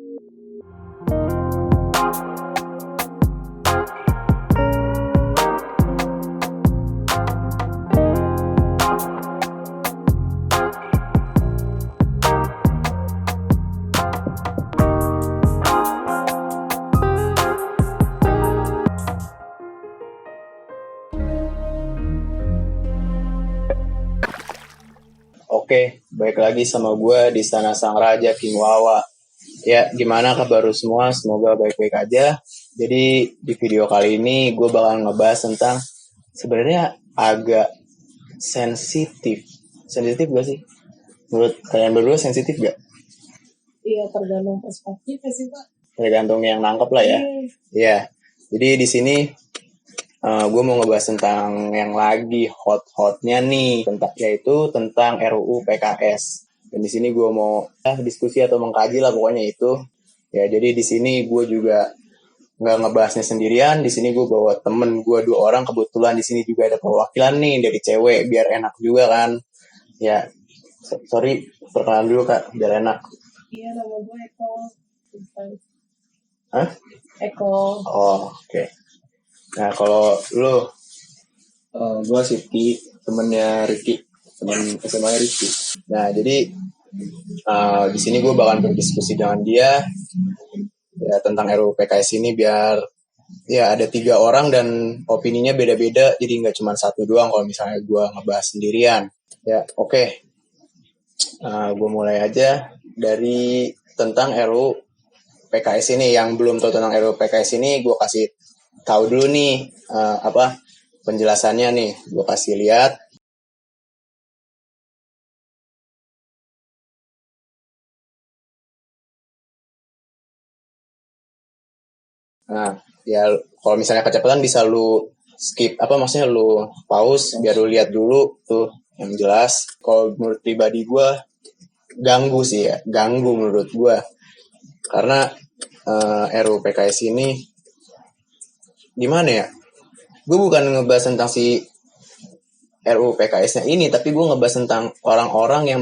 Oke, baik lagi sama gue di Istana Sang Raja King Wawa. Ya, gimana kabar lu semua? Semoga baik-baik aja. Jadi di video kali ini gue bakal ngebahas tentang sebenarnya agak sensitif. Sensitif gak sih? Menurut kalian berdua sensitif gak? Iya, tergantung perspektif sih, Pak. Tergantung yang nangkep lah ya. Iya. Jadi di sini gue mau ngebahas tentang yang lagi hot-hotnya nih, yaitu tentang RUU PKS. Dan di sini gue mau diskusi atau mengkaji lah pokoknya itu. Ya, jadi di sini gue juga nggak ngebahasnya sendirian. Di sini gue bawa temen gue 2 orang. Kebetulan di sini juga ada perwakilan nih dari cewek, biar enak juga kan. Ya, sorry, perkenalan dulu Kak, biar enak. Iya, nama gue Eko. Hah? Eko. Oh, oke. Nah, kalau lu, gue Siti, temennya Ricky, temen SMA Ricky. Nah, jadi di sini gue bakal berdiskusi dengan dia ya tentang RUU PKS ini, biar ya ada 3 orang dan opininya beda-beda, jadi nggak cuma satu doang kalau misalnya gue ngebahas sendirian. Ya, oke. Gue mulai aja dari tentang RUU PKS ini. Yang belum tahu tentang RUU PKS ini, gue kasih tahu dulu nih penjelasannya nih. Gue kasih lihat. Nah, ya kalau misalnya kecepatan bisa lu skip, maksudnya lu pause biar lu lihat dulu tuh yang jelas. Kalau menurut pribadi gue ganggu sih ya, ganggu menurut gue. Karena RUU PKS ini gimana ya? Gue bukan ngebahas tentang si RUU PKS-nya ini, tapi gue ngebahas tentang orang-orang yang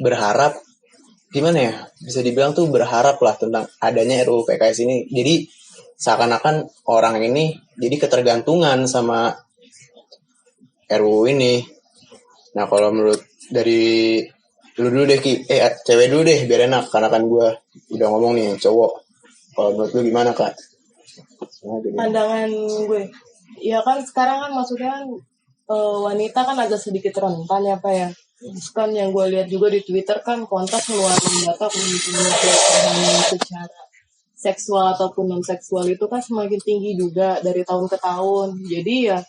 berharap, gimana ya, bisa dibilang tuh berharap lah tentang adanya RUU PKS ini. Jadi seakan-akan orang ini jadi ketergantungan sama RUU ini. Nah, kalau menurut dari lu dulu deh Ki, cewek dulu deh biar enak, karena kan gue udah ngomong nih cowok. Kalau menurut lu gimana Kak? Pandangan gue, ya kan sekarang kan maksudnya kan wanita kan agak sedikit rentan ya Pak ya. Terus kan yang gue lihat juga di Twitter kan Kontras ngeluarin data pelecehan secara seksual ataupun non seksual itu kan semakin tinggi juga dari tahun ke tahun. Jadi ya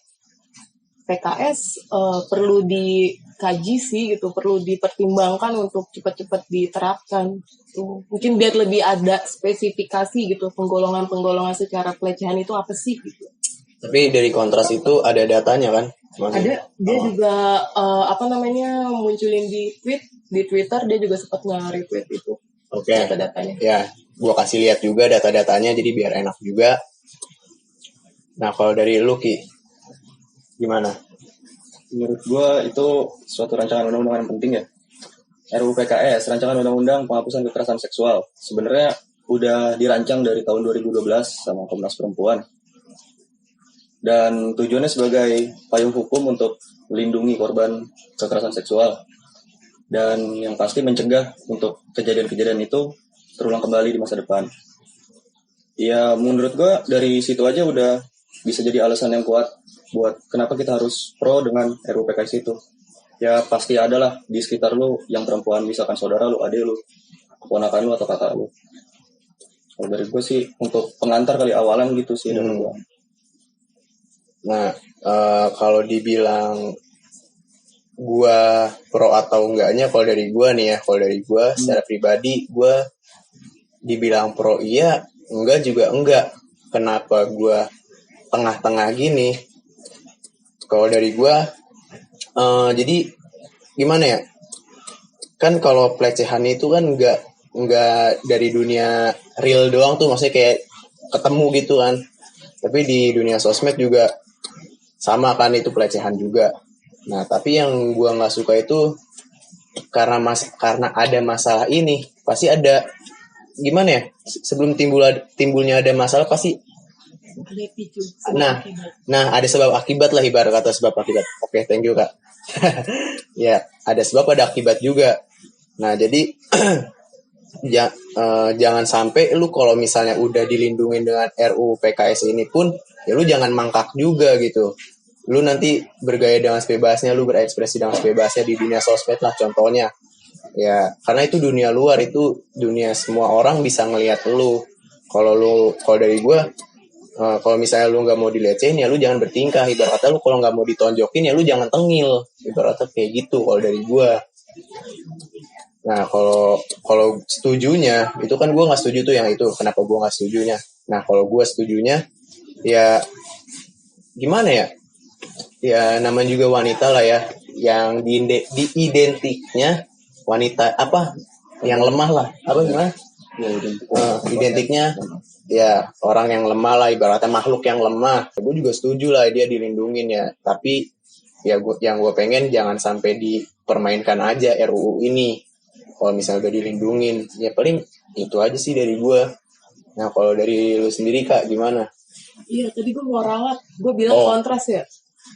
PKS perlu dikaji sih gitu, perlu dipertimbangkan untuk cepat-cepat diterapkan. Tuh. Mungkin biar lebih ada spesifikasi gitu, penggolongan-penggolongan secara pelecehan itu apa sih gitu. Tapi dari Kontras itu ada datanya kan? Ada, dia juga munculin di Twitter, dia juga sempat nge-retweet itu. Oke. Data-datanya. Ya, gua kasih lihat juga data-datanya jadi biar enak juga. Nah, kalau dari lu Ki, gimana? Menurut gue itu suatu rancangan undang-undang yang penting ya. RUU PKS, rancangan undang-undang penghapusan kekerasan seksual. Sebenarnya udah dirancang dari tahun 2012 sama Komnas Perempuan. Dan tujuannya sebagai payung hukum untuk melindungi korban kekerasan seksual. Dan yang pasti mencegah untuk kejadian-kejadian itu terulang kembali di masa depan. Ya menurut gue dari situ aja udah bisa jadi alasan yang kuat buat kenapa kita harus pro dengan RUU PKS itu. Ya pasti ada lah di sekitar lu yang perempuan, misalkan saudara lu, adik lu, keponakan lu atau kakak lu. Kalau dari gue sih untuk pengantar kali awalan gitu sih dari gue. Nah, kalau dibilang gue pro atau enggaknya, kalau dari gue nih ya, kalau dari gue secara pribadi gue dibilang pro iya, enggak juga enggak. Kenapa gue tengah-tengah gini? Kalau dari gue, jadi gimana ya? Kan kalau pelecehan itu kan enggak dari dunia real doang tuh, maksudnya kayak ketemu gitu kan. Tapi di dunia sosmed juga sama kan, itu pelecehan juga. Nah, tapi yang gue nggak suka itu karena ada masalah ini, pasti ada gimana ya? Sebelum timbulnya ada masalah pasti Ada picu. Nah, ada sebab akibat lah, ibarat kata sebab akibat. Oke, thank you Kak. Ya, ada sebab ada akibat juga. Nah, jadi jangan sampai lu kalau misalnya udah dilindungi dengan RUU PKS ini pun, ya lu jangan mangkak juga gitu. Lu nanti bergaya dengan sebebasnya, lu berekspresi dengan sebebasnya di dunia sosmed lah contohnya. Ya, karena itu dunia luar, itu dunia semua orang bisa ngelihat lu. Kalau dari gue, kalau misalnya lu nggak mau dilecehin, ya lu jangan bertingkah. Ibarat kata lu kalau nggak mau ditonjokin, ya lu jangan tengil. Ibarat kata kayak gitu kalau dari gue. Nah, kalau setujunya, itu kan gue nggak setuju tuh yang itu. Kenapa gue nggak setujunya? Nah, kalau gue setujunya, ya gimana ya? Ya namanya juga wanita lah ya, yang di identiknya wanita apa? Yang lemah lah, apa gimana? Identiknya ya orang yang lemah lah, ibaratnya makhluk yang lemah. Gue juga setuju lah dia dilindungin ya, tapi ya yang gue pengen jangan sampai dipermainkan aja RUU ini. Kalau misalnya udah dilindungin, ya paling itu aja sih dari gue. Nah, kalau dari lu sendiri Kak, gimana? Iya, tadi gue mau ralat, gue bilang kontras ya.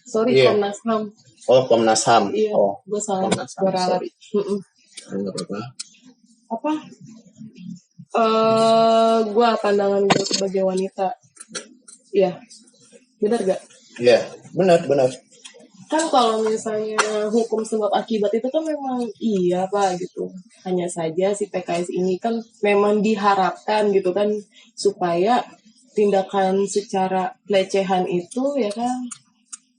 Sorry, yeah. Komnas HAM. Oh, Komnas HAM. Iya, gue salah, gue ralat. Enggak apa-apa. Apa? Gue pandangan gue sebagai wanita, iya, benar gak? Iya, benar. Kan kalau misalnya hukum sebab akibat itu kan memang iya Pak gitu. Hanya saja si PKS ini kan memang diharapkan gitu kan supaya tindakan secara pelecehan itu ya kan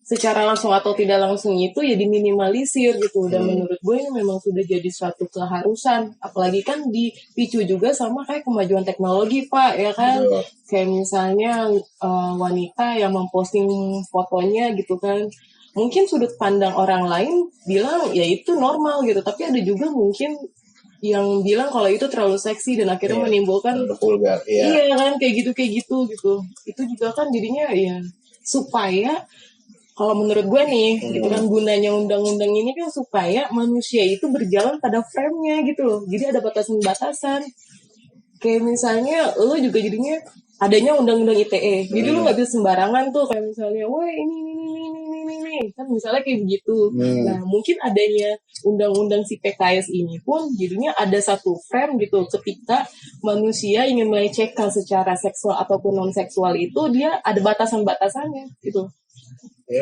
secara langsung atau tidak langsung itu ya diminimalisir gitu. Dan menurut gue ini memang sudah jadi suatu keharusan. Apalagi kan dipicu juga sama kayak kemajuan teknologi Pak ya kan. Kayak misalnya wanita yang memposting fotonya gitu kan. Mungkin sudut pandang orang lain bilang ya itu normal gitu. Tapi ada juga mungkin yang bilang kalau itu terlalu seksi dan akhirnya menimbulkan vulgar. Iya kan kayak gitu gitu. Itu juga kan jadinya ya supaya kalau menurut gue nih, gitu kan gunanya undang-undang ini kan supaya manusia itu berjalan pada frame-nya gitu loh. Jadi ada batasan-batasan. Kayak misalnya lo juga jadinya adanya undang-undang ITE. Jadi lo nggak bisa sembarangan tuh kayak misalnya, wah ini. Kan misalnya kayak begitu. Nah mungkin adanya undang-undang si PKS ini pun jadinya ada satu frame gitu. Ketika manusia ingin melecehkan secara seksual ataupun non-seksual itu dia ada batasan-batasannya gitu. Ya,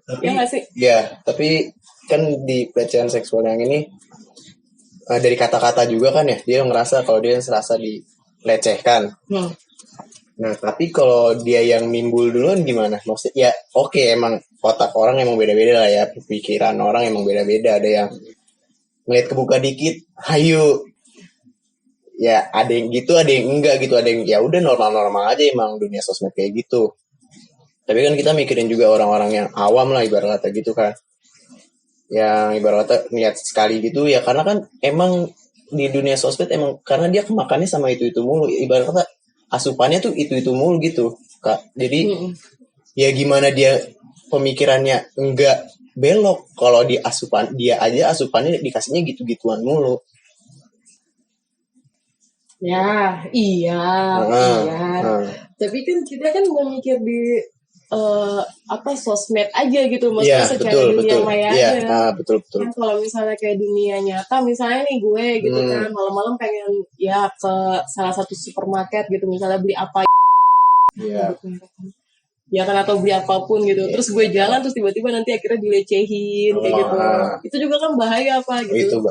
tapi nggak sih? Ya, tapi kan di pelecehan seksual yang ini dari kata-kata juga kan ya, dia ngerasa kalau dia serasa dilecehkan. Nah, tapi kalau dia yang nimbul duluan gimana? Maksudnya ya oke, emang otak orang emang beda-beda lah ya, pikiran orang emang beda-beda. Ada yang ngeliat kebuka dikit, hayu. Ya ada yang gitu, ada yang enggak gitu, ada yang ya udah normal-normal aja emang dunia sosmed kayak gitu. Tapi kan kita mikirin juga orang-orang yang awam lah ibarat kata gitu kan. Yang ibarat kata niat sekali gitu ya karena kan emang di dunia sosmed emang karena dia kemakannya sama itu-itu mulu. Ibarat kata asupannya tuh itu-itu mulu gitu Kak. Jadi ya gimana dia pemikirannya enggak belok kalau di asupan dia aja asupannya dikasihnya gitu-gituan mulu. Ya, iya. Tapi kan kita kan memikir di sosmed aja gitu maksudnya secara dunia maya aja. Betul. Kan kalau misalnya kayak dunia nyata, misalnya nih gue gitu kan malam-malam pengen ya ke salah satu supermarket gitu misalnya beli apa ya kan atau beli apapun gitu. Terus gue jalan terus tiba-tiba nanti akhirnya dilecehin kayak gitu. Itu juga kan bahaya Pak gitu.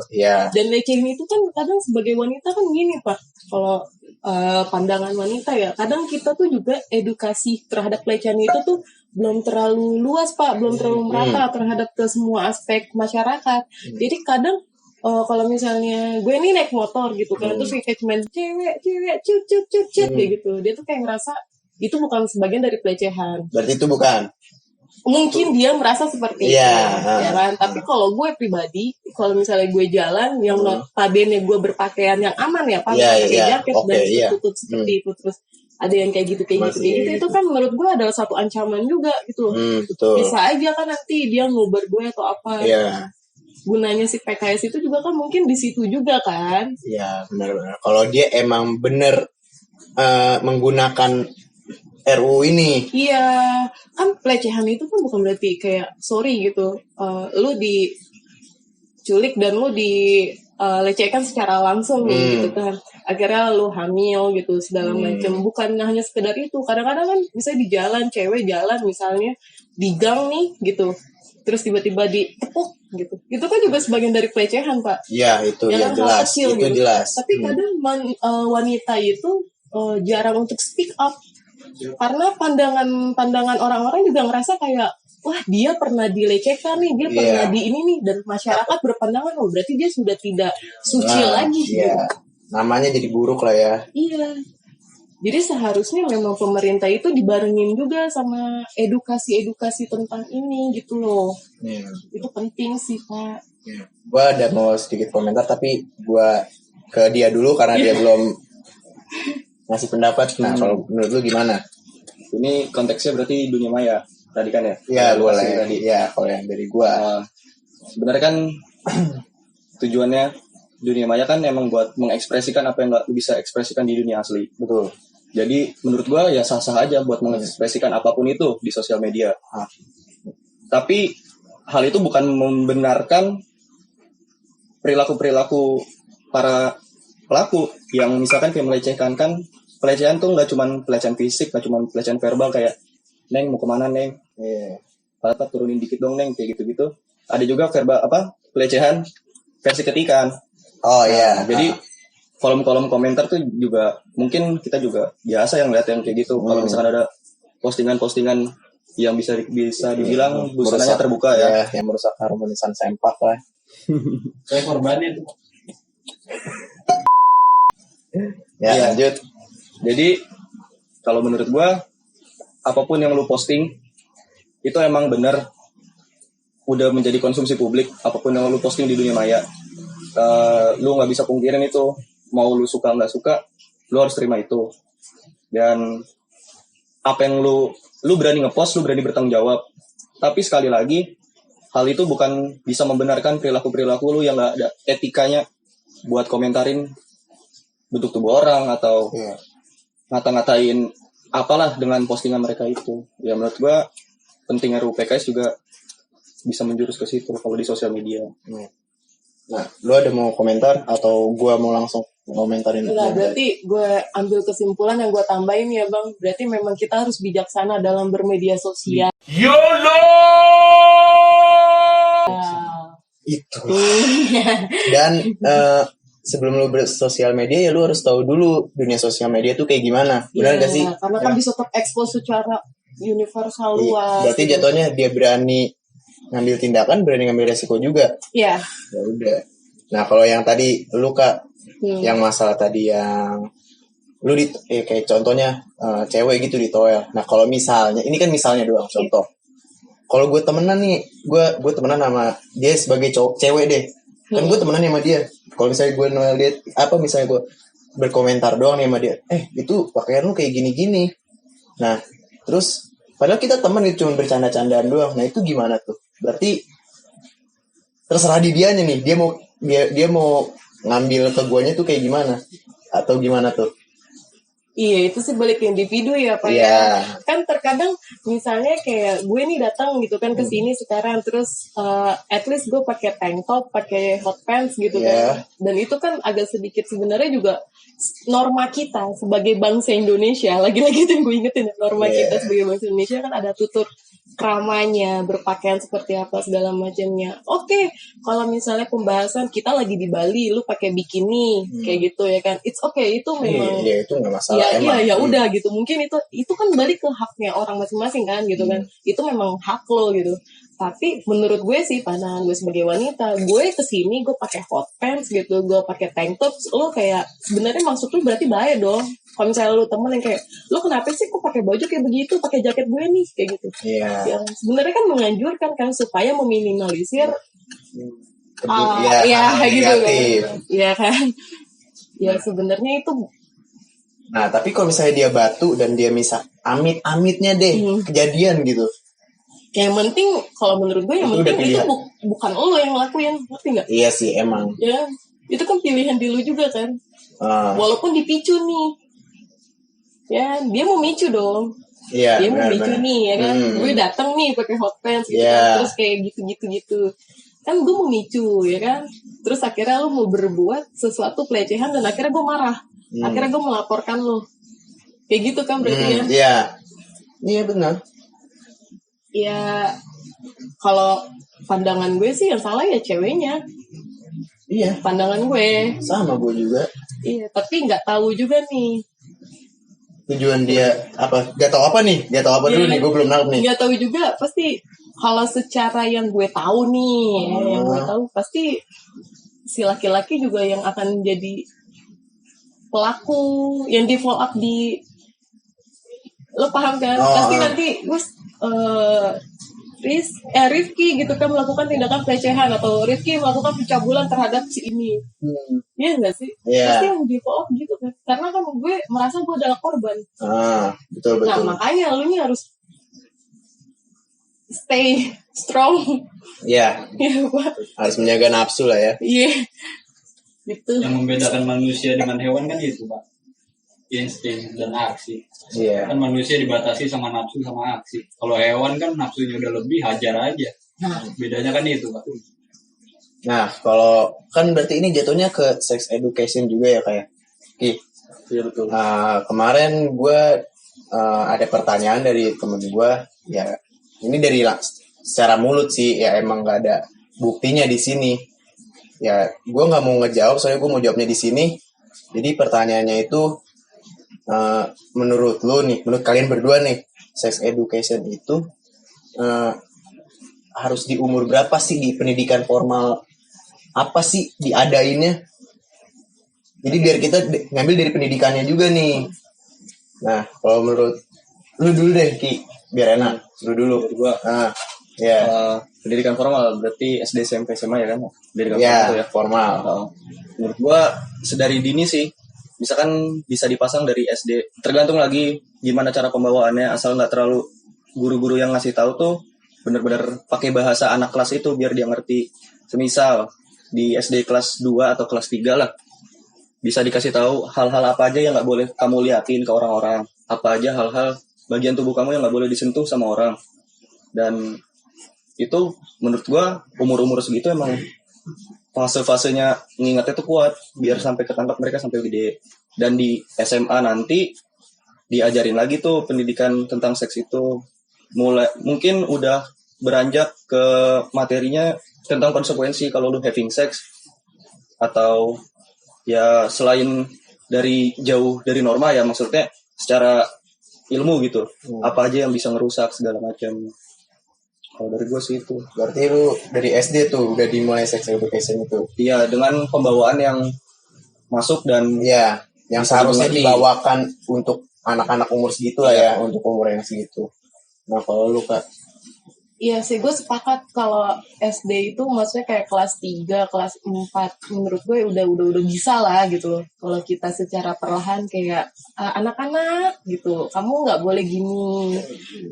Dan lecehin itu kan kadang sebagai wanita kan gini Pak. Kalau pandangan wanita ya, kadang kita tuh juga edukasi terhadap pelecehan itu tuh belum terlalu luas Pak, belum terlalu merata terhadap ke semua aspek masyarakat. Jadi kadang kalau misalnya gue nih naik motor gitu kan, terus kayak cuman cewek cut kayak gitu, dia tuh kayak ngerasa itu bukan sebagian dari pelecehan. Berarti itu bukan? Mungkin dia merasa seperti itu, ya kan? Tapi kalau gue pribadi, kalau misalnya gue jalan, yang notabene gue berpakaian yang aman ya, pakai jaket dan tutup seperti itu, terus ada yang kayak gitu, itu kan menurut gue adalah satu ancaman juga gitu. Betul. Bisa aja kan nanti dia nguber gue atau apa. gunanya si PKS itu juga kan mungkin di situ juga kan. Iya, benar-benar. Kalau dia emang bener menggunakan RUU ini. Iya, kan pelecehan itu kan bukan berarti kayak sorry gitu, lu diculik dan lu dilecehkan secara langsung nih gitu kan. Akhirnya lu hamil gitu segala macam. Bukan hanya sekedar itu. Kadang-kadang kan bisa di jalan, cewek jalan misalnya di gang nih gitu. Terus tiba-tiba ditepuk gitu. Itu kan juga sebagian dari pelecehan, Pak. Iya, itu ya jelas. Kecil, itu gitu. jelas. Tapi kadang wanita itu jarang untuk speak up. Karena pandangan orang-orang juga ngerasa kayak wah dia pernah dilecehkan nih, dia pernah di ini nih, dan masyarakat berpandangan oh berarti dia sudah tidak suci lagi gitu. Namanya jadi buruk lah ya. Iya. Jadi seharusnya memang pemerintah itu dibarengin juga sama edukasi tentang ini gitu loh. Itu penting sih, Pak. Gue ada mau sedikit komentar tapi gue ke dia dulu karena dia belum ngasih pendapat. Nah, kalau menurut lu gimana? Ini konteksnya berarti dunia maya tadi kan ya? Iya, boleh. Tadi. Ya, kalau yang dari gua. Sebenarnya kan tujuannya dunia maya kan emang buat mengekspresikan apa yang nggak bisa ekspresikan di dunia asli. Betul. Jadi menurut gua ya sah-sah aja buat mengekspresikan apapun itu di sosial media. Tapi hal itu bukan membenarkan perilaku-perilaku para pelaku yang misalkan kayak melecehkan. Kan pelecehan tuh nggak cuma pelecehan fisik, nggak cuma pelecehan verbal kayak Neng mau kemana Neng, Pak turunin dikit dong Neng, kayak gitu-gitu. Ada juga verbal pelecehan versi ketikan. Jadi kolom-kolom komentar tuh juga mungkin kita juga biasa yang lihat yang kayak gitu. Kalau misalkan ada postingan-postingan yang bisa dibilang busananya terbuka ya, yang merusak harmonisan sempak lah. Saya korbanin. Lanjut. Jadi kalau menurut gua apapun yang lu posting itu emang benar udah menjadi konsumsi publik. Apapun yang lu posting di dunia maya, lu nggak bisa pungkirin itu. Mau lu suka nggak suka, lu harus terima itu. Dan apa yang lu berani ngepost, lu berani bertanggung jawab. Tapi sekali lagi, hal itu bukan bisa membenarkan perilaku lu yang nggak ada etikanya buat komentarin bentuk tubuh orang atau ngata-ngatain apalah dengan postingan mereka itu. Ya menurut gua pentingnya RUU PKS juga bisa menjurus ke situ kalau di sosial media. Nah, lu ada mau komentar atau gua mau langsung komentarin? Enggak, berarti gue ambil kesimpulan yang gue tambahin ya Bang. Berarti memang kita harus bijaksana dalam bermedia sosial. YOLO! Itu. Dan sebelum lu bersosial media ya lu harus tahu dulu dunia sosial media tuh kayak gimana. Benar gak sih? Karena kan bisa terekspos secara universal luas. Berarti gitu. Jatuhnya dia berani ngambil tindakan, berani ngambil resiko juga. Iya. Ya udah. Nah, kalau yang tadi lu Kak, yang masalah tadi yang lu kayak contohnya cewek gitu di toel. Nah, kalau misalnya ini kan misalnya doang contoh. Kalau gue temenan nih, gue temenan sama dia sebagai cewek deh. Kan gue temenan sama dia. Kalau misalnya gue noel dia, misalnya gue berkomentar doang nih sama dia, itu pakaian lu kayak gini-gini. Nah, terus padahal kita temen itu cuma bercanda-candaan doang. Nah, itu gimana tuh? Berarti terserah di dianya nih, dia mau ngambil ke guanya tuh kayak gimana? Atau gimana tuh? Iya, itu sih balik ke individu ya Pak ya. Kan terkadang misalnya kayak gue nih datang gitu kan ke sini sekarang, terus at least gue pakai tank top, pakai hot pants gitu kan. Dan itu kan agak sedikit sebenarnya juga norma kita sebagai bangsa Indonesia. Lagi-lagi itu yang gue ingetin, norma kita sebagai bangsa Indonesia kan ada tutur keramanya, berpakaian seperti apa segala macamnya. Oke, kalau misalnya pembahasan kita lagi di Bali, lu pakai bikini kayak gitu ya kan, it's okay, itu memang itu nggak masalah. Ya udah gitu. Mungkin itu kan balik ke haknya orang masing-masing kan gitu kan. Itu memang hak lo gitu. Tapi menurut gue sih, pandangan gue sebagai wanita, gue kesini gue pakai hot pants gitu, gue pakai tank top, lo kayak sebenarnya maksud lu berarti bahaya dong. Kalau misalnya lu temen yang kayak, lo kenapa sih kok pakai baju kayak begitu, pakai jaket gue nih kayak gitu. Ya, sebenarnya kan menganjurkan kan supaya meminimalisir gitu kan. Iya kan. Ya sebenarnya itu. Nah, tapi kalau misalnya dia batu dan dia amit-amitnya deh kejadian gitu. Yang penting kalau menurut gue yang Itu udah penting itu pilihan. bukan lo yang ngelakuin, ngerti nggak? Iya sih emang. Ya, itu kan pilihan di lu juga kan. Walaupun dipicu nih, ya dia mau micu dong. Iya. Dia mau micu benar. nih, ya kan. Gue datang nih pakai hot pants gitu Iya. kan, terus kayak gitu. Kan gue mau micu, ya kan. Terus akhirnya lu mau berbuat sesuatu pelecehan dan akhirnya gue marah. Akhirnya gue melaporkan lo. Kayak gitu kan berarti ya. Iya. Iya benar. Ya kalau pandangan gue sih yang salah ya ceweknya. Iya. Pandangan gue. Sama gue juga. Iya, tapi nggak tahu juga nih. Tujuan dia apa? Gak tau apa nih? Gak tau apa dulu nih? Gue belum nangkep nih. Nggak tahu juga. Pasti kalau secara yang gue tahu nih, yang gue tahu pasti si laki-laki juga yang akan jadi pelaku yang di follow up di. Lo paham kan? Pasti nanti Rifki gitu kan melakukan tindakan pelecehan atau Rifki melakukan pencabulan terhadap si ini. Iya nggak sih? Pasti yang di follow up gitu kan. Karena kan gue merasa gue adalah korban. Betul. Nah makanya lu nih harus stay strong. Iya. Harus menjaga nafsu lah ya. Iya. Gitu. Yang membedakan manusia dengan hewan kan itu, Pak. Insting dan aksi. Iya. Kan manusia dibatasi sama nafsu sama aksi. Kalau hewan kan nafsunya udah lebih, hajar aja. Bedanya kan itu, Pak. Nah, kalau kan berarti ini jatuhnya ke sex education juga ya kayak. Iya betul. Kemarin gue ada pertanyaan dari temen gue, ya ini dari secara mulut sih, ya emang nggak ada buktinya di sini. Ya gue nggak mau ngejawab, soalnya gue mau jawabnya di sini. Jadi pertanyaannya itu, menurut kalian berdua nih, sex education itu harus di umur berapa sih di pendidikan formal? Apa sih diadainnya? Jadi biar kita ngambil dari pendidikannya juga nih. Nah, kalau menurut lu dulu deh Ki, biar enak. Lu dulu. Gua pendidikan formal berarti SD, SMP, SMA ya kan? Pendidikan formal itu ya. Formal. Menurut gua sedari dini sih, misalkan bisa dipasang dari SD. Tergantung lagi gimana cara pembawaannya, asal nggak terlalu guru-guru yang ngasih tahu tuh benar-benar pakai bahasa anak kelas itu biar dia ngerti. Semisal di SD kelas 2 atau kelas 3 lah, bisa dikasih tahu hal-hal apa aja yang nggak boleh kamu liatin ke orang-orang, apa aja hal-hal bagian tubuh kamu yang nggak boleh disentuh sama orang. Dan itu menurut gua umur-umur segitu emang fase-fasenya ngingatnya tuh kuat biar sampai ketangkap mereka sampai gede. Dan di SMA nanti diajarin lagi tuh pendidikan tentang seks itu, mulai mungkin udah beranjak ke materinya tentang konsekuensi kalau lu having sex, atau ya selain dari jauh dari norma ya, maksudnya secara ilmu gitu, apa aja yang bisa ngerusak segala macam. Kalau dari gue sih itu. Berarti lu dari SD tuh udah dimulai sex education itu? Iya, dengan pembawaan yang masuk dan yang seharusnya dibawakan untuk anak-anak umur segitu lah ya, untuk umur yang segitu. Nah kalau lu Kak? Iya sih, gue sepakat kalau SD itu maksudnya kayak kelas 3, kelas 4 menurut gue udah bisa lah gitu. Kalau kita secara perlahan kayak anak-anak gitu, kamu nggak boleh gini,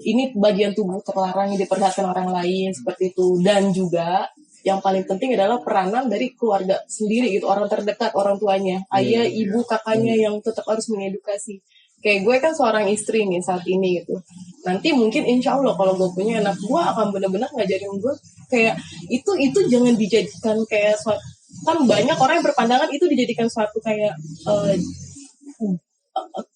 ini bagian tubuh terlarang yang diperlihatkan orang lain seperti itu. Dan juga yang paling penting adalah peranan dari keluarga sendiri gitu, orang terdekat, orang tuanya, ayah, ibu, kakaknya yang tetap harus mengedukasi. Kayak gue kan seorang istri nih saat ini gitu. Nanti mungkin insya Allah kalau gue punya anak, gue akan benar-benar ngajarin gue kayak itu jangan dijadikan kayak suatu, kan banyak orang yang berpandangan itu dijadikan suatu kayak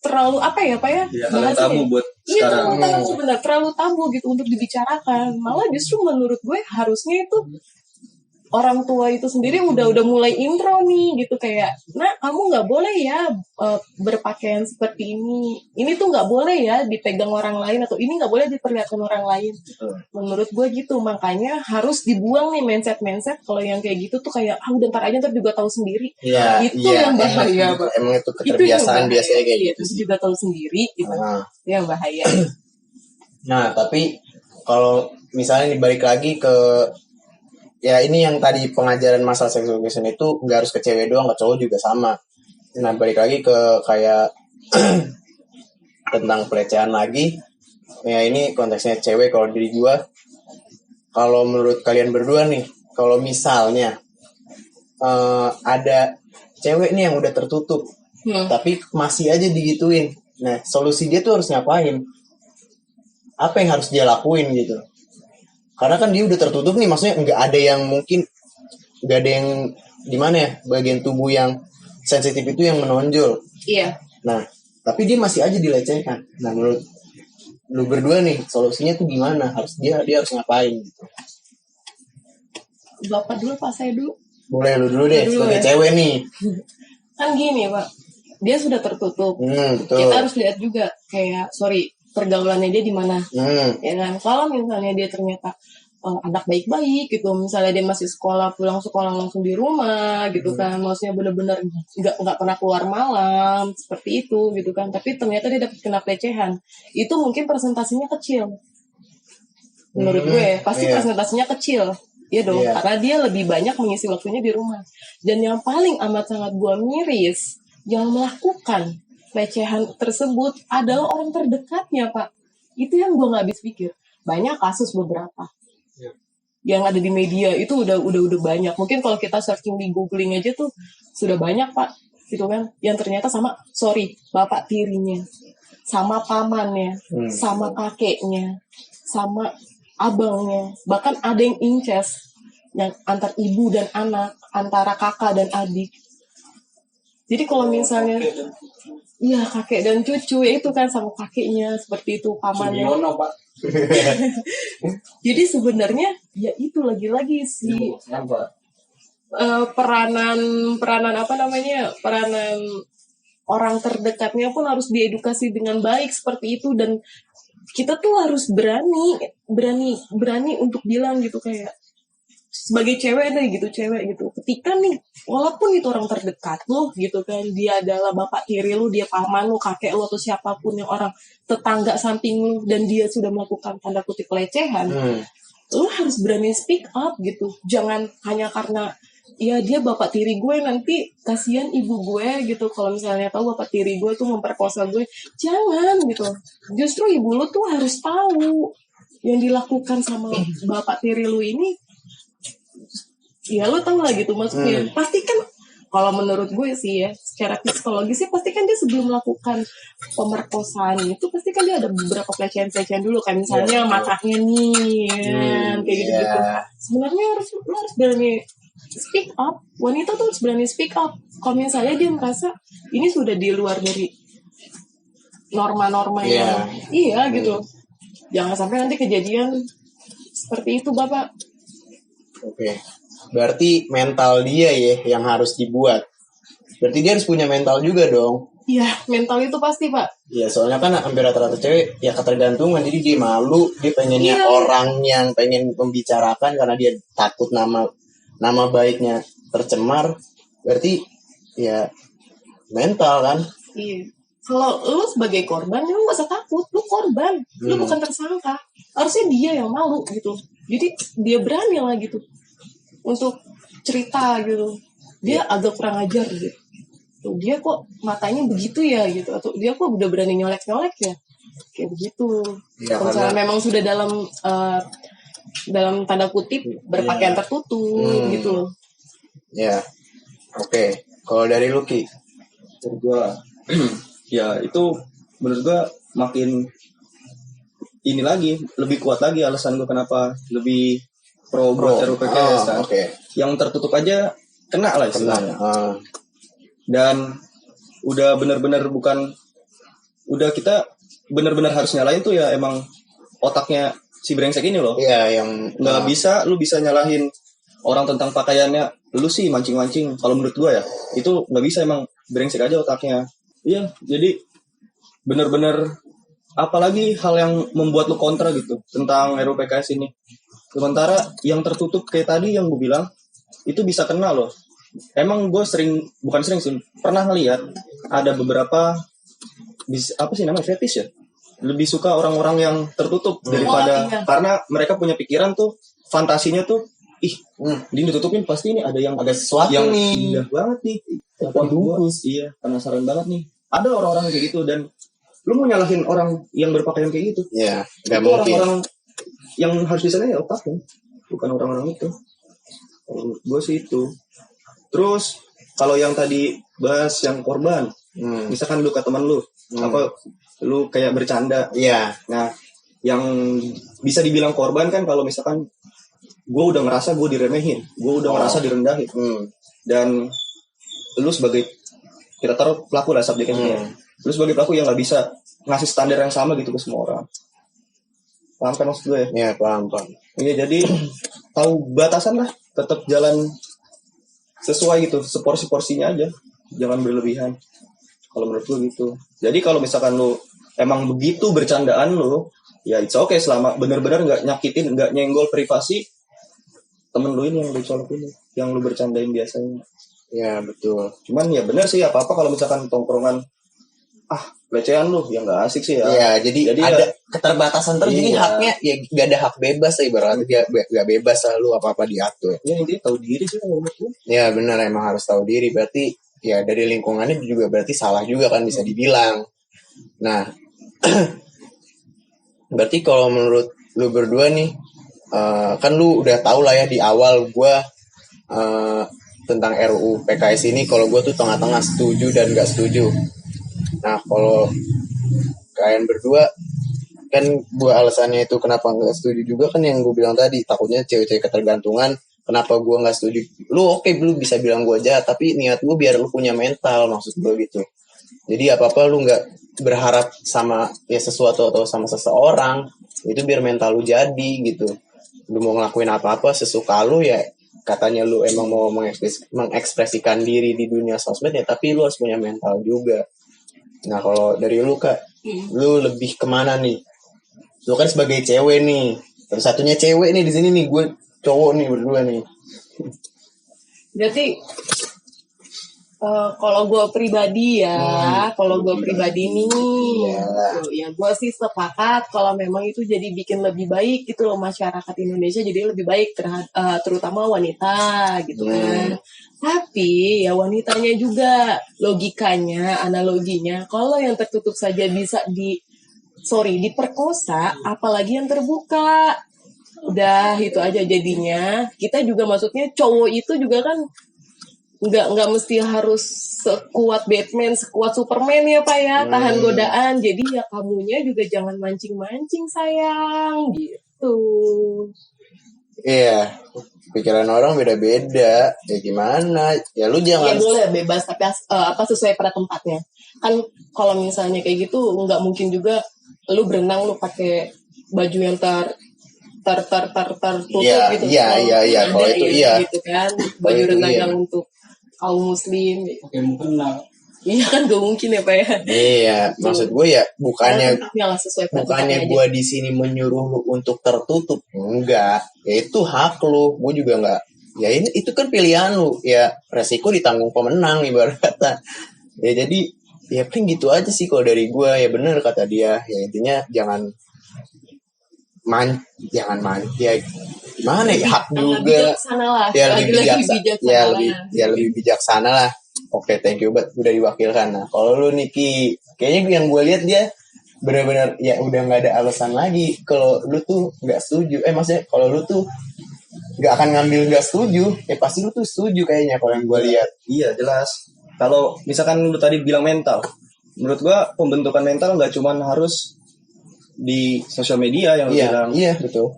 terlalu apa ya Pak ya? Terlalu tabu buat sekarang. Iya, terlalu tabu gitu untuk dibicarakan. Malah justru menurut gue harusnya itu orang tua itu sendiri udah mulai intro nih gitu kayak, nah kamu nggak boleh ya berpakaian seperti ini tuh nggak boleh ya dipegang orang lain, atau ini nggak boleh diperlihatkan orang lain. Menurut gue gitu, makanya harus dibuang nih mindset kalau yang kayak gitu tuh kayak udah ntar aja ntar juga tahu sendiri. Itu yang bahaya. Emang itu keterbiasaan biasanya kayak gitu. Itu juga tahu sendiri gitu. Yang bahaya. Nah tapi kalau misalnya dibalik lagi ke ya ini yang tadi pengajaran masalah sex education itu nggak harus ke cewek doang, ke cowok juga sama. Nah balik lagi ke kayak tentang pelecehan lagi, ya ini konteksnya cewek. Kalau diri gue kalau menurut kalian berdua nih, kalau misalnya ada cewek nih yang udah tertutup, tapi masih aja digituin. Nah, solusi dia tuh harus ngapain? Apa yang harus dia lakuin gitu? Karena kan dia udah tertutup nih, maksudnya nggak ada yang di mana ya, bagian tubuh yang sensitif itu yang menonjol. Iya. Nah, tapi dia masih aja dilecehkan. Nah, menurut lu berdua nih, solusinya tuh gimana? Dia harus ngapain gitu? Bapak dulu, Pak, saya dulu. Boleh lu dulu deh, sebagai cewek nih. Kan gini, Pak, dia sudah tertutup. Betul. Kita harus lihat juga kayak pergaulannya dia di mana. Ya kan, kalau misalnya dia ternyata anak baik-baik gitu, misalnya dia masih pulang sekolah langsung di rumah gitu kan, maksudnya benar-benar nggak pernah keluar malam seperti itu gitu kan, tapi ternyata dia dapat kena pelecehan, itu mungkin presentasinya kecil. Menurut gue pasti presentasinya kecil. Iya dong, karena dia lebih banyak mengisi waktunya di rumah. Dan yang paling amat sangat gue miris, yang melakukan pelecehan tersebut adalah orang terdekatnya, Pak. Itu yang gue nggak habis pikir. Banyak kasus beberapa yang ada di media itu udah banyak. Mungkin kalau kita searching di googling aja tuh sudah banyak, Pak, gitu kan. Yang ternyata sama bapak tirinya, sama pamannya, sama kakeknya, sama abangnya, bahkan ada yang incest, yang antar ibu dan anak, antara kakak dan adik. Jadi kalau misalnya kakek dan cucu, ya itu kan sama kakeknya seperti itu, pamannya. Jadi sebenarnya ya itu lagi-lagi sih peranan orang terdekatnya pun harus diedukasi dengan baik seperti itu, dan kita tuh harus berani untuk bilang gitu, kayak sebagai cewek gitu, ketika nih walaupun itu orang terdekat lo gitu kan, dia adalah bapak tiri lo, dia paman lo, kakek lo, atau siapapun yang orang tetangga samping lo, dan dia sudah melakukan tanda kutip pelecehan, lo harus berani speak up gitu. Jangan hanya karena ya dia bapak tiri gue, nanti kasihan ibu gue gitu kalau misalnya tahu bapak tiri gue tuh memperkosa gue. Jangan gitu, justru ibu lo tuh harus tahu yang dilakukan sama bapak tiri lo ini. Ya lo tau lah gitu maksudnya. Pasti kan kalau menurut gue sih ya, secara psikologis sih pasti kan dia sebelum melakukan pemerkosaan itu pasti kan dia ada beberapa pelecehan dulu kan, misalnya matanya nih kayak gitu-gitu. Sebenarnya lo harus berani speak up. Wanita tuh harus berani speak up kalau misalnya dia merasa ini sudah di luar dari norma-norma yang gitu. Jangan sampai nanti kejadian seperti itu, Bapak. Oke. Berarti mental dia ya yang harus dibuat. Berarti dia harus punya mental juga dong. Iya, mental itu pasti, Pak. Iya, soalnya kan hampir rata-rata cewek ya ketergantungan, jadi dia malu, dia pengennya orang yang pengen membicarakan karena dia takut nama baiknya tercemar. Berarti ya mental kan. Iya. Kalau lu sebagai korban, lu gak usah takut, lu korban, lu bukan tersangka. Harusnya dia yang malu gitu. Jadi dia berani lah gitu untuk cerita gitu. Dia agak kurang ajar gitu. Tuh, dia kok matanya begitu ya gitu, atau dia kok udah berani nyolek-nyolek ya, kayak begitu. Ya, karena memang sudah dalam tanda kutip berpakaian tertutup gitu. Ya, oke. Kalau dari Lucky, dari gua ya itu menurut gua makin ini lagi, lebih kuat lagi alasan gua kenapa lebih pro RUPKS. Yang tertutup aja kena lah istilahnya. Dan udah benar-benar udah kita benar-benar harus nyalain tuh ya emang otaknya si brengsek ini loh. Iya, yang nggak lu bisa nyalahin orang tentang pakaiannya, lu sih mancing-mancing. Kalau menurut gua ya itu nggak bisa, emang brengsek aja otaknya. Iya, jadi benar-benar apalagi hal yang membuat lu kontra gitu tentang RUPKS ini. Sementara yang tertutup kayak tadi yang gue bilang itu bisa kena loh. Emang gue bukan sering sih, pernah ngeliat ada beberapa fetish ya. Lebih suka orang-orang yang tertutup daripada karena mereka punya pikiran tuh, fantasinya tuh, ini ditutupin pasti ini ada sesuatu yang indah banget nih. Iya, penasaran banget nih. Ada orang-orang kayak gitu, dan lu mau nyalahin orang yang berpakaian kayak gitu? Iya, nggak mungkin. Orang-orang yang harus disana ya otaknya. bukan orang-orang itu. Menurut gue sih itu. Terus kalau yang tadi bahas yang korban, misalkan lu ke teman lu, apa lu kayak bercanda. Iya. Nah, yang bisa dibilang korban kan kalau misalkan gue udah ngerasa gue diremehin, gue udah ngerasa direndahin, dan lu sebagai, kita taruh pelaku lah subjeknya, lu sebagai pelaku yang nggak bisa ngasih standar yang sama gitu ke semua orang. Paham kan maksud gue ya? Iya, paham. Iya, jadi tahu batasan lah, tetap jalan sesuai gitu, seporsi-porsinya aja, jangan berlebihan. Kalau menurut lu gitu. Jadi kalau misalkan lu emang begitu bercandaan lu, ya it's okay selama benar-benar nggak nyakitin, nggak nyenggol privasi temen lu ini yang lu colok ini, yang lu bercandain biasanya. Ya betul. Cuman ya benar sih, apa kalau misalkan tongkrongan pelecehan lu yang nggak asik sih ya. Iya, jadi ada keterbatasan terus. Jadi Iya. haknya ya gak ada hak bebas lah ibaratnya, dia gak bebas lah lu apa-apa diatur. Ya intinya tahu diri sih kalau menurut gue. Ya benar, emang harus tahu diri. Berarti ya dari lingkungannya juga berarti salah juga kan, bisa dibilang. Nah, berarti kalau menurut lu berdua nih, kan lu udah tahu lah ya di awal gua tentang RUU PKS ini, kalau gua tuh tengah-tengah setuju dan gak setuju. Nah, kalau kalian berdua kan, gua alasannya itu kenapa nggak setuju juga kan yang gue bilang tadi, takutnya cewek-cewek ketergantungan. Kenapa gue nggak setuju? Lu oke, lu bisa bilang gue jahat, tapi niat gue biar lu punya mental, maksud gue gitu. Jadi apa-apa lu nggak berharap sama ya sesuatu atau sama seseorang, itu biar mental lu jadi gitu. Lu mau ngelakuin apa-apa sesuka lu ya, katanya lu emang mau mengekspresikan diri di dunia sosmed ya, tapi lu harus punya mental juga. Nah, kalau dari lu Kak, lu lebih kemana nih? Lu kan sebagai cewek nih, terus satunya cewek nih di sini nih, gue cowok nih berdua nih. Berarti kalau gue pribadi ya, kalau gue pribadi nih, ya gue sih sepakat kalau memang itu jadi bikin lebih baik gitu loh masyarakat Indonesia, jadi lebih baik terutama wanita gitu kan. Tapi ya wanitanya juga, logikanya, analoginya, kalau yang tertutup saja bisa diperkosa, apalagi yang terbuka. Udah itu aja jadinya. Kita juga maksudnya cowok itu juga kan nggak mesti harus sekuat Batman, sekuat Superman ya Pak ya, tahan godaan. Jadi ya kamunya juga jangan mancing-mancing sayang gitu. Iya, pikiran orang beda-beda. Ya gimana? Ya lu jangan. Ya boleh bebas, tapi sesuai pada tempatnya. Kan kalau misalnya kayak gitu nggak mungkin juga lu berenang lu pakai baju yang tertutup gitu. Iya. Kalau itu iya. Gitu kan, baju renang yang untuk kaum muslim. Oke, mungkin lah. Iya kan gak mungkin ya Pak ya. Iya, maksud gue ya bukannya gue di sini menyuruh lu untuk tertutup, enggak. Ya itu hak lu, gue juga enggak. Ya ini itu kan pilihan lu, ya resiko ditanggung pemenang ibarat kata. Ya jadi ya paling gitu aja sih kalau dari gue. Ya benar kata dia, ya intinya jangan ya gimana ya, hak juga. Ya lebih bijaksana lah. Oke, thank you banget udah diwakilkan. Nah, kalau lu Niki, kayaknya yang gue lihat dia benar-benar ya udah nggak ada alasan lagi kalau lu tuh nggak setuju. Maksudnya kalau lu tuh nggak akan ngambil nggak setuju, ya pasti lu tuh setuju kayaknya kalau yang gue lihat. Iya jelas. Kalau misalkan lu tadi bilang mental, menurut gue pembentukan mental nggak cuman harus di sosial media yang lu bilang. Iya betul.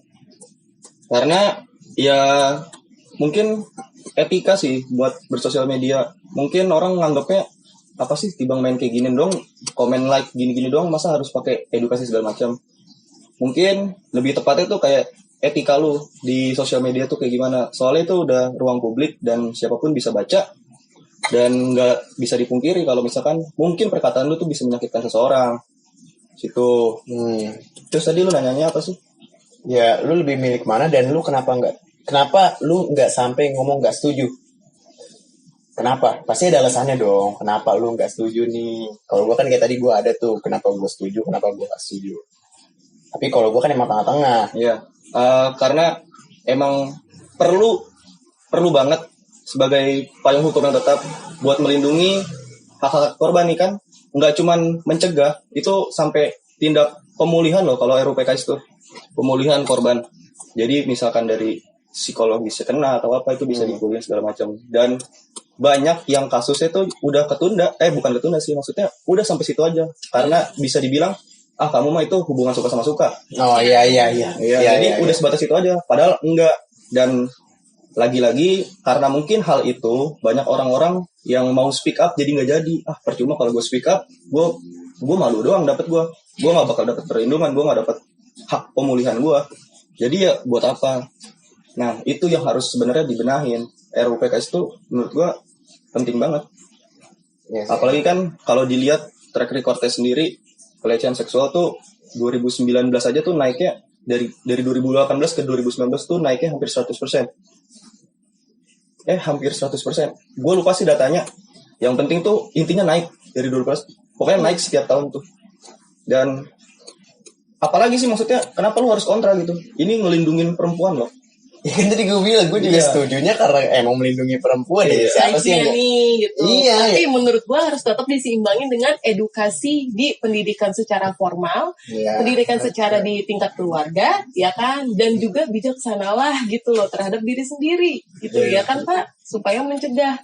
Karena ya mungkin etika sih buat bersosial media. Mungkin orang nganggapnya apa sih, tibang main kayak gini dong, komen like gini-gini dong, masa harus pakai edukasi segala macam. Mungkin lebih tepatnya tuh kayak etika lu di sosial media tuh kayak gimana. Soalnya itu udah ruang publik dan siapapun bisa baca. Dan nggak bisa dipungkiri kalau misalkan mungkin perkataan lu tuh bisa menyakitkan seseorang. Situ. Terus tadi lu nanyanya apa sih? Ya lu lebih milik mana dan lu kenapa lu nggak sampai ngomong nggak setuju? Kenapa? Pasti ada alasannya dong. Kenapa lu nggak setuju nih? Kalau gue kan kayak tadi gue ada tuh. Kenapa gue setuju? Kenapa gue nggak setuju? Tapi kalau gue kan emang tengah-tengah. Iya. Karena emang perlu banget sebagai payung hukum yang tetap buat melindungi hak-hak korban nih kan. Nggak cuman mencegah, itu sampai tindak pemulihan loh kalau RUU PKS itu. Pemulihan korban. Jadi misalkan dari psikologisnya kena atau apa itu bisa dikuliah segala macam. Dan banyak yang kasusnya tuh udah ketunda, bukan ketunda sih, maksudnya udah sampai situ aja karena bisa dibilang kamu mah itu hubungan suka sama suka. Oh iya. Jadi udah sebatas itu aja, padahal enggak. Dan lagi-lagi karena mungkin hal itu banyak orang-orang yang mau speak up jadi nggak jadi. Percuma kalau gue speak up, gue malu doang dapet gue nggak bakal dapet perlindungan, gue nggak dapet hak pemulihan gue. Jadi ya buat apa? Nah itu yang harus sebenarnya dibenahin. RUU PKS itu menurut gue penting banget. Yes. Apalagi kan kalau dilihat track recordnya sendiri, pelecehan seksual tuh 2019 aja tuh naiknya dari 2018 ke 2019 tuh naiknya hampir 100%. Hampir 100%. Gue lupa sih datanya. Yang penting tuh intinya naik dari 2012. Pokoknya naik setiap tahun tuh. Dan apalagi sih maksudnya kenapa lu harus kontra gitu? Ini ngelindungin perempuan loh. Ya kan tadi gue bilang, gue juga setujunya karena emang melindungi perempuan ya. Siapa sih yang gitu. Iya. Tapi menurut gue harus tetap diseimbangin dengan edukasi di pendidikan secara formal, pendidikan secara di tingkat keluarga, ya kan, dan juga bijaksanalah gitu loh terhadap diri sendiri, gitu ya kan Pak, supaya mencegah.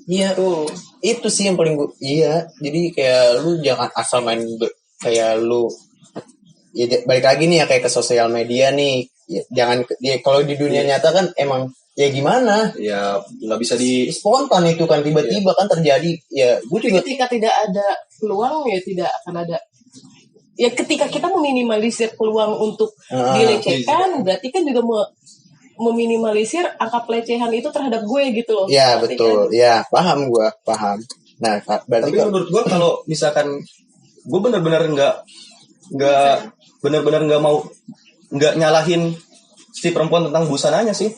Iya tuh, itu sih yang paling gue. Iya, jadi kayak lu jangan asal main kayak lu. Ya balik lagi nih ya kayak ke sosial media nih. Ya, jangan kalau di dunia nyata kan emang ya gimana? Ya nggak bisa di spontan itu kan tiba-tiba kan terjadi. Ya gue juga ketika tidak ada peluang ya tidak akan ada. Ya ketika kita meminimalisir peluang untuk dilecehkan, berarti kan juga meminimalisir angka pelecehan itu terhadap gue gitu loh. Ya betul. Kan? Ya paham. Nah berarti tapi menurut gue kalau misalkan gue benar-benar nggak mau nggak nyalahin si perempuan tentang busananya sih,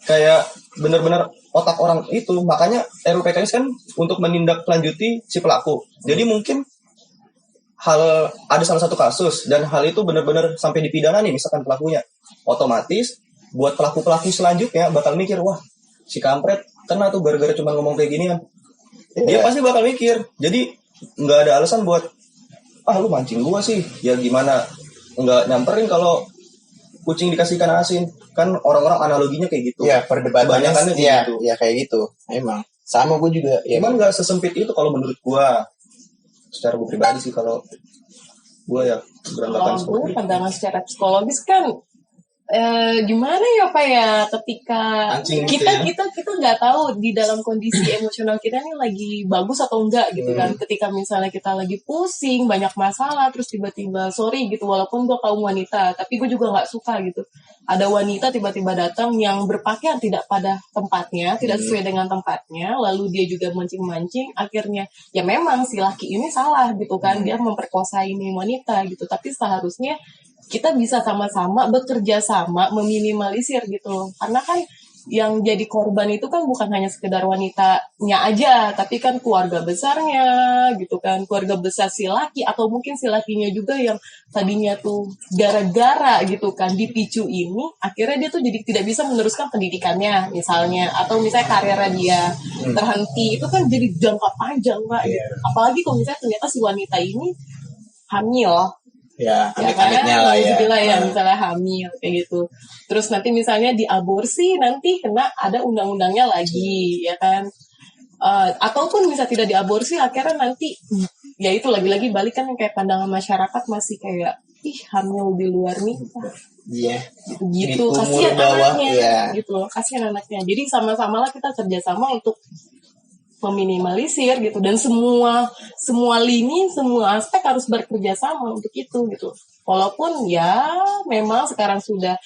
kayak benar-benar otak orang itu. Makanya RUU PKS kan untuk menindaklanjuti si pelaku. Jadi mungkin ada salah satu kasus dan hal itu benar-benar sampai dipidana nih misalkan pelakunya, otomatis buat pelaku-pelaku selanjutnya bakal mikir, wah si kampret kena tuh gara-gara cuma ngomong kayak ginian. Dia pasti bakal mikir. Jadi nggak ada alasan buat lu mancing gua sih. Ya gimana nggak nyamperin kalau kucing dikasih ikan asin. Kan orang-orang analoginya kayak gitu. Ya perdebatannya gitu. Ya kayak gitu. Emang sama gue juga. Ya, cuman nggak sesempit itu kalau menurut gua. Secara gue pribadi sih kalau gua ya beranggapan seperti itu. Pandangan secara psikologis kan gimana ya Pak ya, ketika kita nggak tahu di dalam kondisi emosional kita nih lagi bagus atau enggak gitu kan. Ketika misalnya kita lagi pusing banyak masalah terus tiba-tiba sorry gitu, walaupun gue kaum wanita tapi gue juga nggak suka gitu ada wanita tiba-tiba datang yang berpakaian tidak pada tempatnya, tidak sesuai dengan tempatnya, lalu dia juga mancing-mancing, akhirnya ya memang si laki ini salah gitu kan, dia memperkosa ini wanita gitu. Tapi seharusnya kita bisa sama-sama bekerja sama meminimalisir gitu loh. Karena kan yang jadi korban itu kan bukan hanya sekedar wanitanya aja, tapi kan keluarga besarnya gitu kan, keluarga besar si laki atau mungkin si lakinya juga yang tadinya tuh gara-gara gitu kan dipicu ini, akhirnya dia tuh jadi tidak bisa meneruskan pendidikannya misalnya, atau misalnya karirnya dia terhenti. Itu kan jadi jangka panjang Pak. Apalagi kalau misalnya ternyata si wanita ini hamil. Ya, amit-amitnya lah ya. Misalnya hamil kayak gitu. Terus nanti misalnya diaborsi, nanti kena ada undang-undangnya lagi, ya kan. Ataupun bisa tidak diaborsi, akhirnya nanti ya itu lagi-lagi balik kan kayak pandangan masyarakat masih kayak hamil di luar nikah. Iya. Gitu. Kasihan anaknya. Gitu loh, kasihan anaknya. Jadi sama-sama lah kita kerjasama untuk meminimalisir gitu, dan semua lini, semua aspek harus bekerja sama untuk itu gitu. Walaupun ya memang sekarang sudah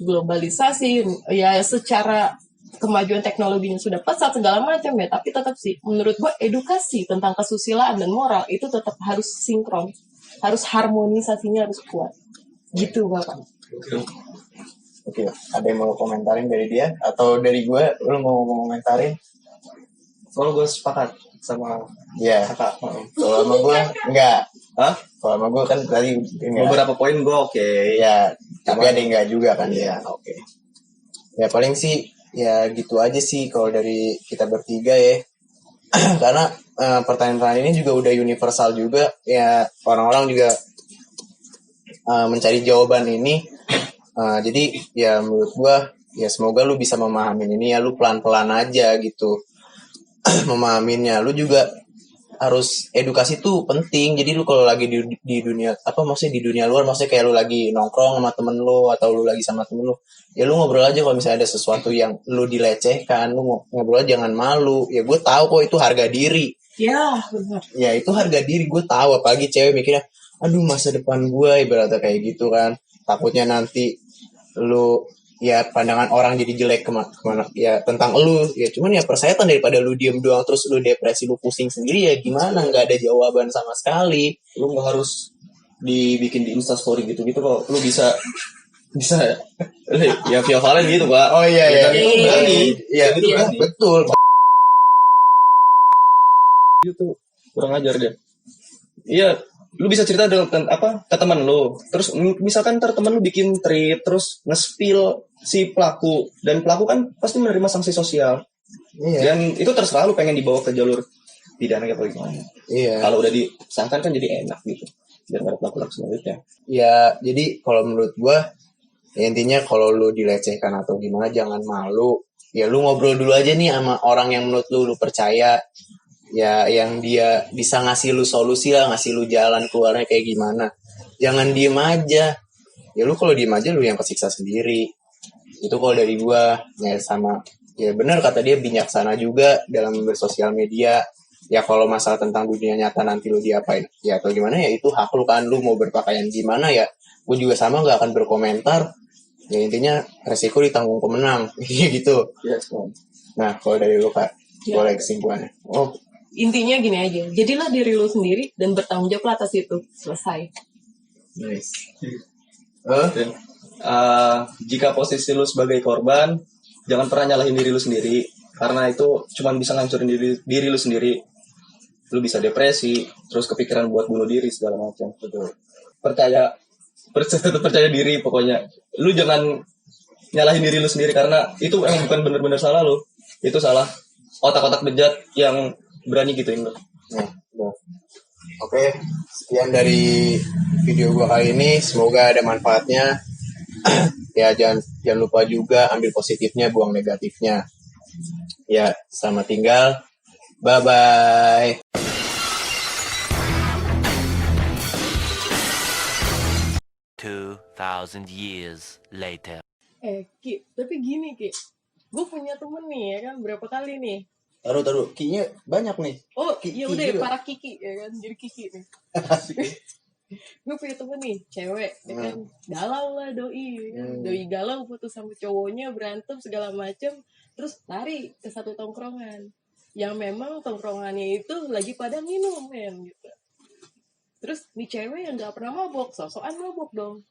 globalisasi ya, secara kemajuan teknologinya sudah pesat segala macam ya, tapi tetap sih menurut gue edukasi tentang kesusilaan dan moral itu tetap harus sinkron, harus harmonisasinya harus kuat gitu Bapak. Oke. Ada yang mau komentarin dari dia atau dari gue? Lu mau komentarin? Kalau gue sepakat sama kakak. Kalau sama gue enggak. Kalau sama gue kan tadi beberapa poin gue oke. Ya, tapi ada yang enggak juga kan ya. Oke. Ya paling sih ya gitu aja sih kalau dari kita bertiga ya. Karena pertanyaan ini juga udah universal juga ya, orang-orang juga mencari jawaban ini. Jadi ya menurut gue ya semoga lu bisa memahamin ini ya, lu pelan-pelan aja gitu memahaminya. Lu juga harus edukasi tuh penting. Jadi lu kalau lagi di dunia apa maksudnya di dunia luar, maksudnya kayak lu lagi nongkrong sama temen lu atau lu lagi sama temen lu, ya lu ngobrol aja. Kalau misalnya ada sesuatu yang lu dilecehkan, lu ngobrol aja, jangan malu. Ya gue tahu kok itu harga diri. Ya benar. Ya itu harga diri, gue tahu. Apalagi cewek mikirnya, aduh masa depan gue ibaratnya kayak gitu kan. Takutnya nanti lu ya pandangan orang jadi jelek kemana ya tentang lu. Ya cuman ya persetan daripada lu diem doang terus lu depresi, lu pusing sendiri, ya gimana, nggak ada jawaban sama sekali. Lu nggak harus dibikin di Instastory gitu-gitu kok. Lu bisa ya via Valen gitu, Pak. Oh iya iya. Itu berani. Iya Itu berani. betul. Itu kurang ajar dia. Iya, lu bisa cerita dengan ke teman lu. Terus misalkan ntar teman lu bikin tweet terus nge-spill si pelaku, dan pelaku kan pasti menerima sanksi sosial. Iya. Dan itu terserah lu pengen dibawa ke jalur pidana apa gimana. Iya. Kalau udah disangkan kan jadi enak gitu. Biar nggak ada pelaku selanjutnya. Ya jadi kalau menurut gua ya intinya kalau lu dilecehkan atau gimana jangan malu. Ya lu ngobrol dulu aja nih sama orang yang menurut lu percaya. Ya yang dia bisa ngasih lu solusi lah, ngasih lu jalan keluarnya kayak gimana. Jangan diem aja. Ya lu kalau diem aja lu yang kesiksa sendiri. Itu kalau dari gua. Ya sama, ya benar kata dia, bijaksana juga dalam bersosial media. Ya kalau masalah tentang dunia nyata nanti lu diapain ya atau gimana, ya itu hak lu kan. Lu mau berpakaian gimana ya, gue juga sama gak akan berkomentar. Ya intinya resiko ditanggung pemenang gitu. Yes, Nah kalau dari lu Kak, Ya. boleh kesimpulannya? Oh Intinya gini aja, jadilah diri lu sendiri dan bertanggung jawab atas itu. Selesai. nice. Dan, jika posisi lu sebagai korban, jangan pernah nyalahin diri lu sendiri, karena itu cuma bisa ngancurin diri lu sendiri. Lu bisa depresi, terus kepikiran buat bunuh diri segala macam. Betul. Tetap percaya diri pokoknya. Lu jangan nyalahin diri lu sendiri, karena itu emang bukan bener-bener salah lu. Itu salah otak-otak bejat yang berani gituin lu. Nah, oke, sekian dari video gua kali ini. Semoga ada manfaatnya. Ya jangan lupa juga ambil positifnya, buang negatifnya. Ya, selamat tinggal. Bye bye. 2,000 years later. Ki, tapi gini Ki, gue punya temen nih ya kan, berapa kali nih. Taruh, kinya banyak nih. Oh Ki- iya Ki udah juga. para Kiki ya kan, jadi Kiki nih. Gue punya temen nih, cewek ya kan, galau lah doi ya kan. Doi galau putus sama cowoknya, berantem segala macem, terus lari ke satu tongkrongan yang memang tongkrongannya itu lagi pada minum men gitu. Terus nih cewek yang gak pernah mabok, sosokan mabok dong.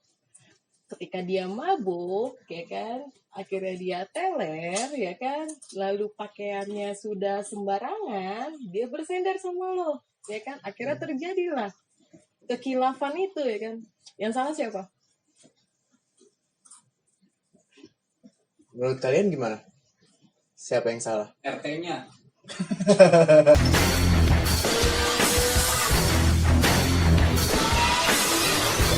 Ketika dia mabuk, ya kan, akhirnya dia teler, ya kan, lalu pakaiannya sudah sembarangan, dia bersender sama lo, ya kan, akhirnya terjadilah kekilafan itu, ya kan. Yang salah siapa? Menurut kalian gimana? Siapa yang salah? RT-nya.